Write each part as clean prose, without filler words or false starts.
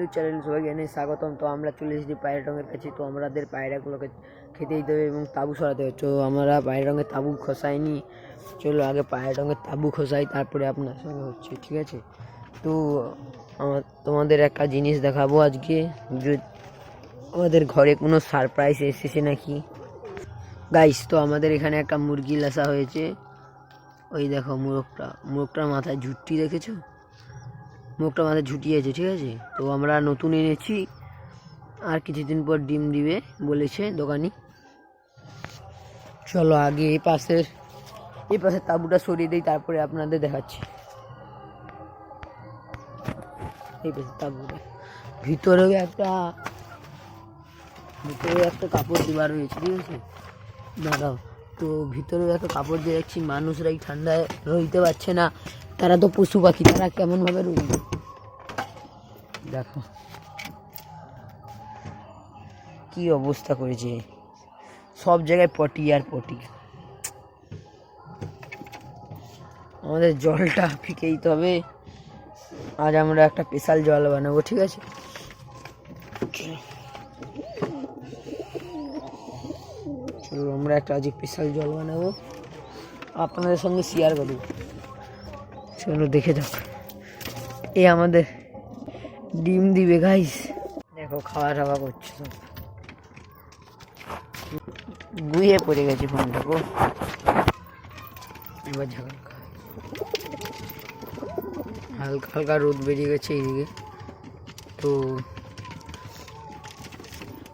YouTube channel সবাইকে এনে স্বাগতম। তো আমরা চলে এসেছি পায়রা রঙের কাছে। তো আমাদের পায়রাগুলোকে খেতে দিতে হবে এবং তাঁবু সরাতে হবে। তো আমরা পায়রা রঙের তাঁবু খসাইনি, চলো আগে পায়রা রঙের তাঁবু খসাই, তারপরে আপনার সঙ্গে হচ্ছে, ঠিক আছে? তো তোমাদের একটা জিনিস দেখাবো আজকে, যে আমাদের ঘরে কোনো সারপ্রাইজ এসেছে নাকি গাইস। তো আমাদের এখানে একটা মুরগি লাসা হয়েছে, ওই দেখো মোরগটার মাথায় ঝুঁটি দেখেছো? মুখটা মাথায় ঝুটিয়েছে, ঠিক আছে? তো আমরা নতুন এনেছি, আর কিছুদিন পর ডিম দিবে বলেছে দোকানি। চলো আগে এই পাশের তাঁবুটা সরিয়ে দিই, তারপরে আপনাদের দেখাচ্ছি। এই পাশের তাঁবুটা ভিতরেও একটা কাপড় দেওয়া রয়েছে, ঠিক আছে? দাঁড়াও, তো ভিতরেও একটা কাপড় দিয়ে রাখছি। মানুষরা এই ঠান্ডায় রইতে পারছে না, তারা তো পশু পাখি, তারা কেমনভাবে রইবে? দেখো কি অবস্থা করেছে, সব জায়গায় পটি আর পটি। আমাদের জলটা ফিকে দিতে হবে। আজ আমরা একটা স্পেশাল জল বানাবো, ঠিক আছে? চলো আমরা একটা আজ স্পেশাল জল বানাবো, আপনাদের সঙ্গে শেয়ার করবো। চলো দেখে যাক। এ আমাদের ডিম দিবে গাইস, দেখো খাওয়া দাওয়া করছে সব। গুইয়ে পড়ে গেছে ফোনটা গো। এবার ঝাঁকা হালকা হালকা রোদ বেরিয়ে গেছে এইদিকে।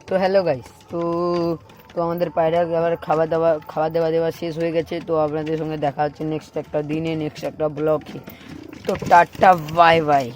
তো হ্যালো গাইস, তো আমাদের পায়রা আবার খাবার দেওয়া শেষ হয়ে গেছে। তো আপনাদের সঙ্গে দেখা হচ্ছে নেক্সট একটা দিনে, নেক্সট একটা ব্লগে। তো টাটা, বাই বাই।